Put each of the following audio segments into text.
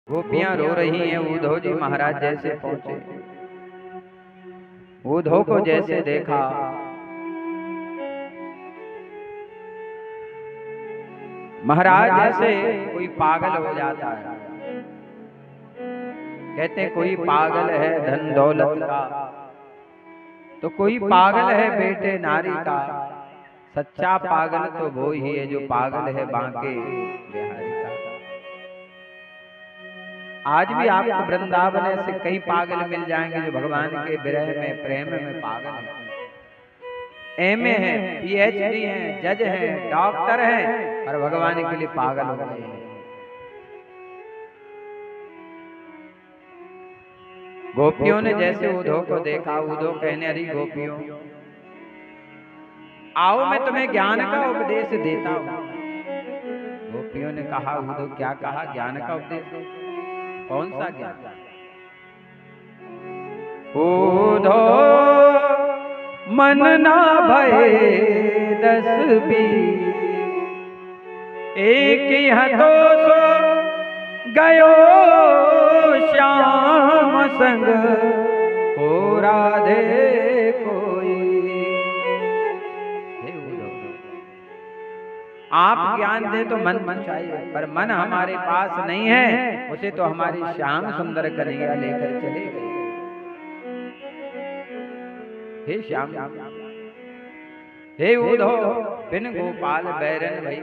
गोपियां रो रही हैं। उद्धव जी महाराज जैसे पहुंचे, उद्धव को जैसे देखा महाराज जैसे कोई पागल हो जाता है। कहते कोई पागल है धन दौलत का, तो कोई पागल है बेटे नारी का। सच्चा पागल तो वो ही है जो पागल है बांके बिहारी का। आज भी आपको वृंदावन से कई पागल मिल जाएंगे जो भगवान के विरह में प्रेम में पागल हैं। एमए हैं, पीएचडी हैं, जज हैं, डॉक्टर हैं और भगवान के लिए पागल हो गए हैं। गोपियों ने जैसे उद्धव को देखा, उद्धव कहने अरे गोपियों आओ मैं तुम्हें ज्ञान का उपदेश देता हूं। गोपियों ने कहा उद्धव क्या कहा? ज्ञान का उपदेश? कौन सा ज्ञान? उद्धव मन ना भय 10-20, एक यहाँ तो सो गयो श्याम संग को राधे कोई। आप ज्ञान दे तो मन चाहिए, पर मन हमारे पास नहीं है, उसे तो हमारी श्याम सुंदर कन्हैया लेकर चले गए। हे श्याम, हे उद्धव बिन गोपाल बैरन भई।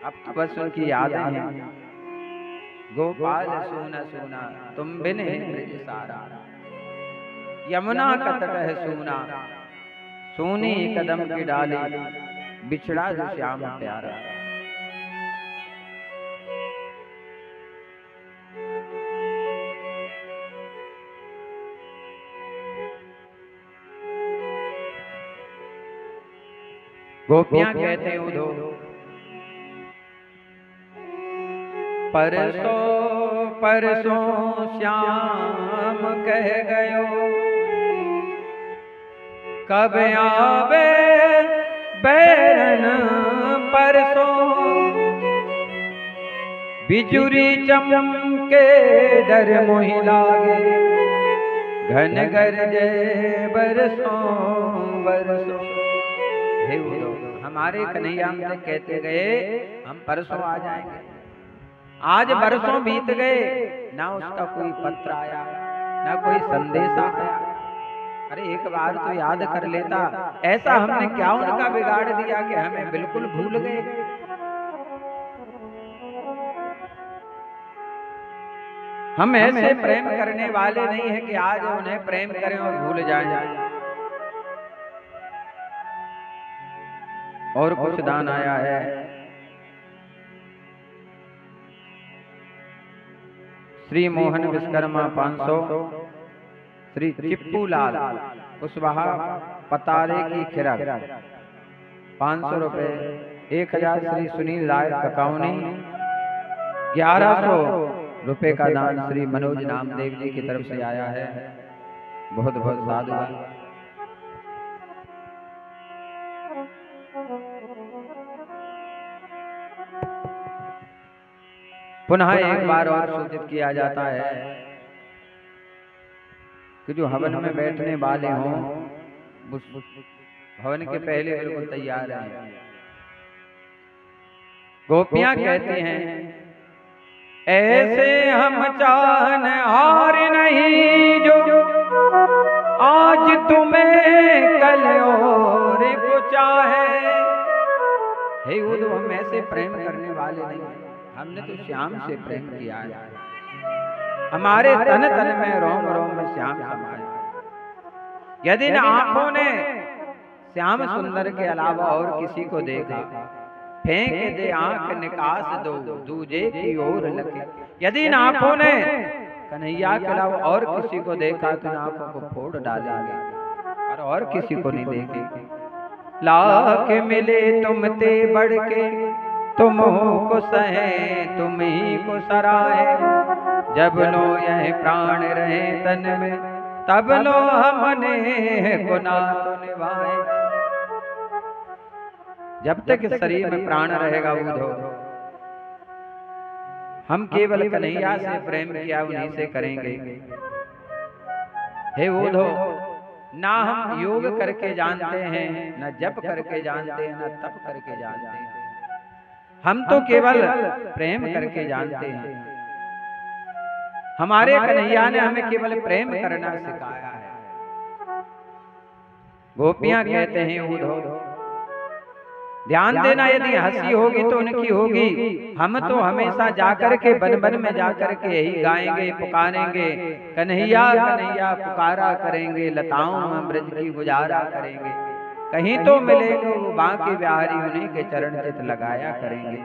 अब तो बस उनकी यादें हैं। गोपाल सोना सोना तुम बिन ब्रज सारा, यमुना का तट है सोना, सोने कदम की डाली, बिछड़ा जो श्याम प्यारा। गोपियां कहते हैं उद्धव परसों परसों श्याम कह गयो, कब आवे बैरन परसों, बिजुरी चमके डर मोहि लागे, घन गरजे बरसों बरसों। हे उद्धव हमारे कन्हैया हमसे कहते गए हम परसों आ जाएंगे, आज बरसों बीत गए, ना उसका कोई पत्र आया ना कोई संदेश आया। अरे एक बार तो याद कर लेता, ऐसा हमने क्या उनका बिगाड़ दिया कि हमें बिल्कुल भूल गए। हम ऐसे प्रेम करने वाले नहीं हैं कि आज उन्हें प्रेम करें और भूल जाएं। और कुछ दान आया है। श्री मोहन विश्वकर्मा 500, श्री चिप्पू लाल कुशवाहा पतारे की खिरक 500 रुपए, 1000 श्री सुनील राय ककाउनी, 1100 रुपए का दान श्री मनोज नामदेव जी की तरफ से आया है। बहुत बहुत साधुवाद। पुनः एक बार और सूचित किया जाता है कि जो हवन में बैठने वाले हों हवन के पहले बिल्कुल तैयार हैं। गोपियां कहती हैं ऐसे हम चाहन हार नहीं, जो आज तुम्हें कल और कुछ चाहे। हे उद्धव हम ऐसे प्रेम करने वाले नहीं, हमने तो श्याम से प्रेम किया है, हमारे तन तन में रोम रोम में श्याम समाया। यदि न आंखों ने श्याम सुंदर के अलावा और किसी को देखा, फेंक दे आंख निकास दो दूजे की ओर लगे। यदि न आंखों ने कन्हैया के अलावा और किसी को देखा तो इन आंखों को फोड़ डालेंगे और किसी को नहीं देखेंगे। लाख मिले तुम ते बढ़ के, तुम को सहे तुम ही को सराहे। जब लो यह प्राण रहे तन में, तब लो हमने गुना तो निभाए। जब तक इस शरीर में प्राण रहेगा उद्धव, हम केवल कन्हैया से प्रेम किया उन्हीं से करेंगे। हे उद्धव, ना हम योग करके जानते हैं, न जप करके जानते हैं, न तप करके जानते हैं, हम तो केवल प्रेम करके जानते हैं। हमारे कन्हैया ने हमें केवल प्रेम करना सिखाया है। गोपियां कहते हैं उद्धव ध्यान देना, यदि हंसी होगी तो उनकी होगी, हम तो हमेशा जाकर के बन बन में जाकर के यही गाएंगे पुकारेंगे, कन्हैया कन्हैया पुकारा करेंगे, लताओं में ब्रज की गुजारा करेंगे, कहीं तो मिलेंगे वो बांके बिहारी, उन्हीं के चरण चित लगाया करेंगे।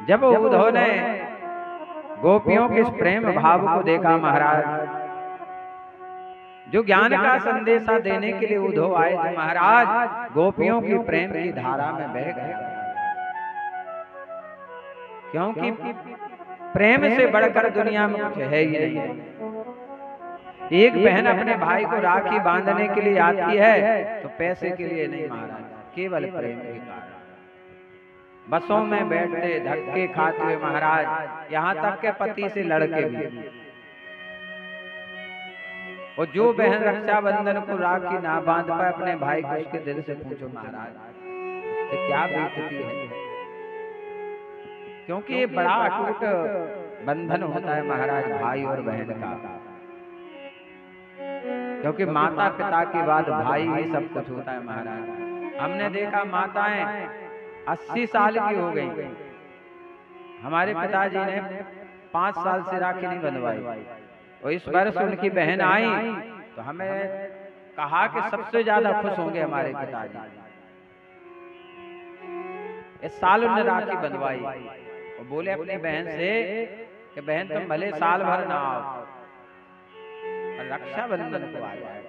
जब उद्धव ने गोपियों के इस प्रेम भाव को देखा महाराज, जो ज्ञान का संदेशा देने के लिए उद्धव आए थे महाराज, गोपियों की प्रेम की धारा में बह गया, क्योंकि प्रेम से बढ़कर दुनिया में कुछ है ही नहीं। एक बहन अपने भाई को राखी बांधने के लिए आती है तो पैसे के लिए नहीं महाराज, केवल प्रेम के कारण। बसों में बैठते धक्के खाते हुए महाराज, यहाँ तक के पति से लड़के भी। और जो बहन रक्षाबंधन को राखी ना बांध पाए अपने भाई को, उसके दिल से पूछो महाराज तो क्या बीतती है, क्योंकि ये बड़ा अटूट बंधन होता है महाराज भाई और बहन का, क्योंकि माता पिता के बाद भाई ही सब कुछ होता है महाराज। हमने देखा माताएं 80 साल की हो गई, हमारे पिताजी ने 5 साल से राखी नहीं बंधवाई, और इस वर्ष उनकी बहन आई तो हमें कहा कि सबसे ज्यादा खुश होंगे हमारे पिताजी। इस साल उन्होंने राखी बंधवाई और बोले अपनी बहन से कि बहन तुम भले साल भर ना आओ, रक्षाबंधन को आ जाए।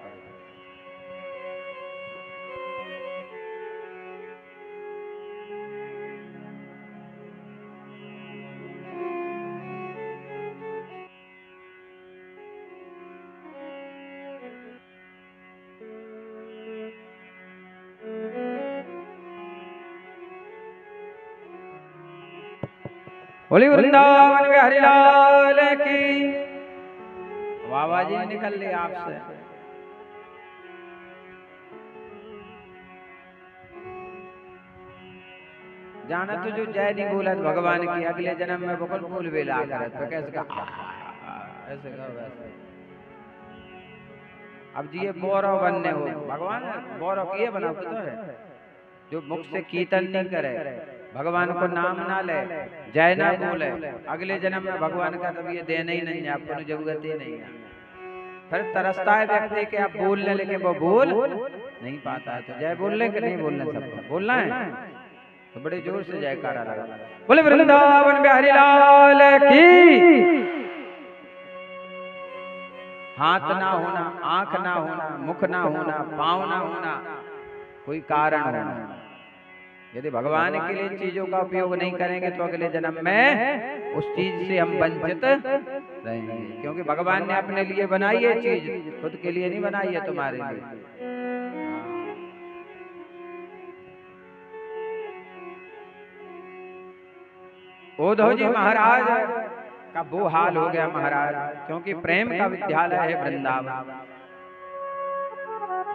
बोली वृंदावन बिहारी लाल की। बाबा जी निकल ले आपसे। जाना तो जो जय नहीं बोला तो भगवान की अगले जन्म में बकुल फूल बेला कर तो कैसे ऐसे वैसे। अब जी ये बौरव बनने हो, भगवान बौरव किए बना तो है जो मुख से कीर्तन नहीं करे, भगवान को नाम ना ले, जय ना बोले, अगले जन्म में भगवान का तब ये देना ही नहीं है, आपको जरूरत ही नहीं है। फिर तरसता है व्यक्ति के आप बोल ले लेकिन वो बोल नहीं पाता है, तो जय बोलने के नहीं बोलने, सबको बोलना है तो बड़े जोर से जयकारा लगा। बोले वृंदावन बिहारी लाल की। हाथ ना होना, आंख ना होना, मुख ना होना, पांव ना होना, कोई कारण होना, यदि भगवान के लिए चीजों का उपयोग नहीं करेंगे तो अगले जन्म में उस चीज से हम वंचित रहेंगे, क्योंकि भगवान ने अपने लिए बनाई है चीज, खुद के लिए नहीं बनाई है तुम्हारे लिए। उद्धव जी महाराज का वो हाल हो गया महाराज, क्योंकि प्रेम का विद्यालय है वृंदावन,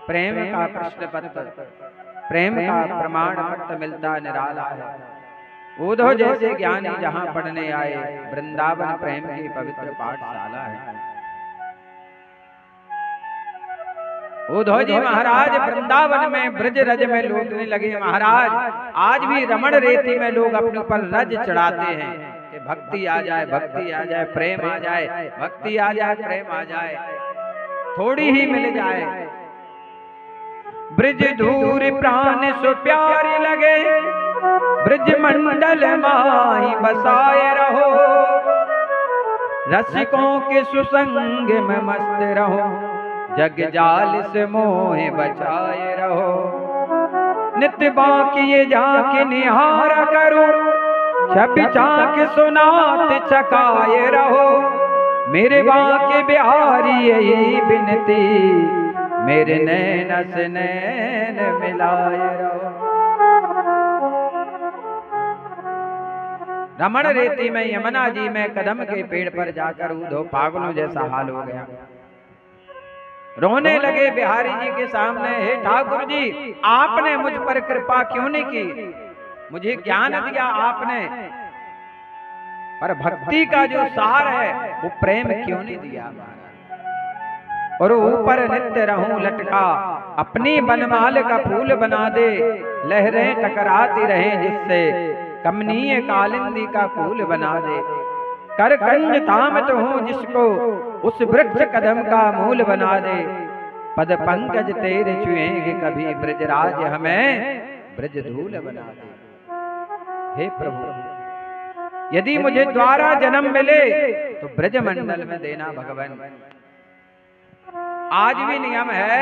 प्रेम का प्रश्न पत्र, प्रेम का प्रमाण पत्र मिलता निराला है। उद्धव जैसे ज्ञानी जहाँ पढ़ने आए, वृंदावन प्रेम की पवित्र पाठशाला है। उद्धव जी महाराज वृंदावन में ब्रज रज में लूटने लगे महाराज। आज भी रमण रेती में लोग अपने ऊपर रज चढ़ाते हैं कि भक्ति आ जाए, भक्ति आ जाए, प्रेम आ जाए, भक्ति आ जाए, प्रेम आ जाए, थोड़ी ही मिल जाए। ब्रज धूर प्राण सो प्यारे लगे, ब्रज मंडल माही बसाए रहो, रसिकों के सुसंग में मस्त रहो, जग जाल से मोह बचाए रहो। नित्य बाकी ये जाके निहारा करो, छपी चाक सुनात चकाए रहो, मेरे बाके बिहारी यही बिनती, मेरे नैन से नैन मिलाए रहो। रमण रेती में यमुना जी में कदम के पेड़ पर जाकर उद्धव पागलों जैसा हाल हो गया। रोने लगे बिहारी जी के सामने, हे ठाकुर जी आपने मुझ पर कृपा क्यों नहीं की, मुझे ज्ञान दिया आपने, पर भक्ति का जो सार है वो प्रेम क्यों नहीं दिया। और ऊपर नित्य रहूं लटका, अपनी बनमाल का फूल बना दे, लहरें टकराती रहें जिससे, कमनीय कालिंदी का फूल बना दे। कर कंज तामत हूँ जिसको, उस वृक्ष कदम का मूल बना दे। पद पंकज तेरे छुएंगे कभी, ब्रजराज हमें ब्रज धूल बना दे। हे प्रभु यदि मुझे द्वारा जन्म मिले तो ब्रज मंडल में देना भगवान। आज भी नियम है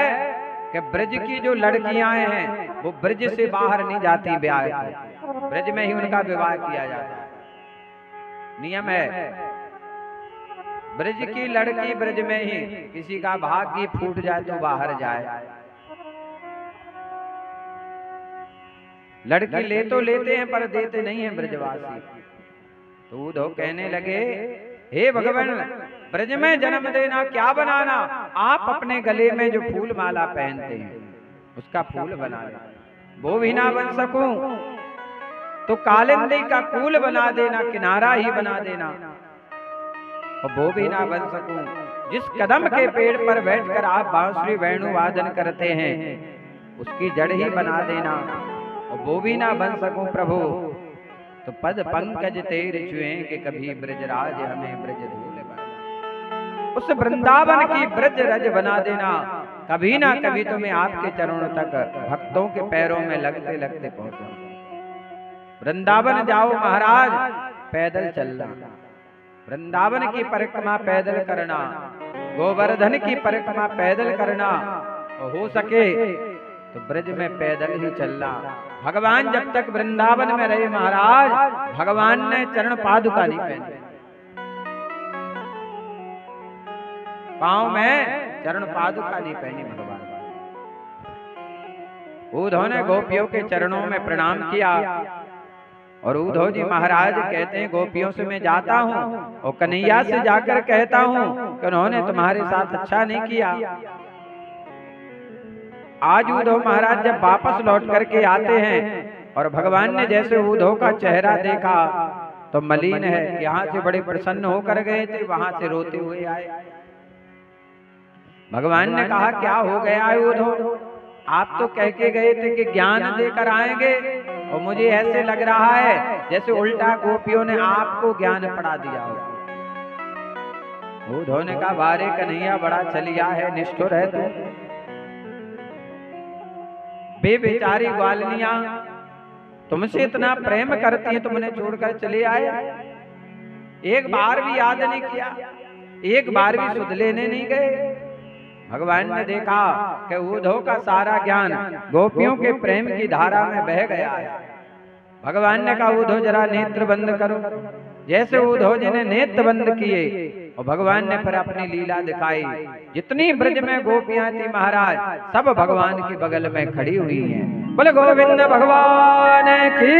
कि ब्रज की जो लड़कियां हैं वो ब्रज से बाहर नहीं जाती, ब्याह ब्रज में ही उनका विवाह किया जाता है, नियम है। ब्रज की लड़की ब्रज में ही, किसी का भाग्य फूट जाए तो बाहर जाए। लड़की ले तो लेते हैं पर देते नहीं हैं ब्रजवासी। तो उद्धव कहने लगे, हे भगवान ब्रज में जन्म देना क्या बनाना, आप अपने गले में जो फूल माला पहनते हैं उसका फूल बनाना। वो भी ना बन सकूं तो कालिंदी का फूल बना देना, किनारा ही बना देना। और वो भी ना बन सकूं, जिस कदम के पेड़ पर बैठकर आप बांसुरी वेणु वादन करते हैं उसकी जड़ ही बना देना। और वो भी ना बन सकूं प्रभु तो पद पंकज तेरे छुएंगे कभी, ब्रजराज हमें ब्रज धूल बना। उस वृंदावन की ब्रज रज बना देना, कभी ना कभी तो मैं आपके चरणों तक भक्तों के पैरों में लगते लगते पहुंचूं। वृंदावन जाओ महाराज पैदल चलना, वृंदावन की परिक्रमा पैदल करना, गोवर्धन की परिक्रमा पैदल करना, और हो सके तो ब्रज में पैदल ही चलना। भगवान जब तक वृंदावन में रहे महाराज, भगवान ने चरण पादुका नहीं पहनी, पांव में चरण पादुका नहीं पहनी भगवान। उद्धव ने गोपियों के चरणों में प्रणाम किया और उद्धव जी महाराज कहते हैं, गोपियों से मैं जाता हूँ और कन्हैया से जाकर कहता हूँ कि उन्होंने तुम्हारे साथ अच्छा नहीं किया। आज उद्धव महाराज जब वापस लौट करके आते हैं और भगवान ने जैसे उद्धव का चेहरा देखा तो मलिन है, यहाँ से बड़े प्रसन्न होकर गए थे, वहां से रोते हुए आए। भगवान ने कहा, क्या हो गया है उद्धव, आप तो कह के गए थे कि ज्ञान देकर आएंगे और मुझे ऐसे लग रहा है जैसे उल्टा गोपियों ने आपको ज्ञान पढ़ा दिया हो। उद्धव ने कहा, बारे कन्हैया बड़ा चलिया है, निष्ठुर है तू। बेचारी ग्वालनियां तुमसे इतना प्रेम करती है, तुमने छोड़कर चले आए, एक बार भी याद नहीं किया, एक बार भी सुध लेने नहीं गए। भगवान ने देखा कि उद्धव का सारा ज्ञान गोपियों के प्रेम की धारा में बह गया है। भगवान ने कहा, उद्धव जरा नेत्र बंद करो। जैसे उद्धव जी ने नेत्र बंद किए और भगवान ने फिर अपनी लीला दिखाई। जितनी ब्रज में गोपियां थी महाराज, सब भगवान के बगल में खड़ी हुई हैं। बोले गोविंद भगवान की।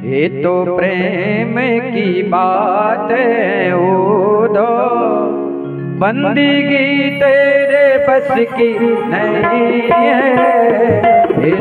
ये तो प्रेम की बात है उद्धव, बंदगी तेरे बस की नहीं है।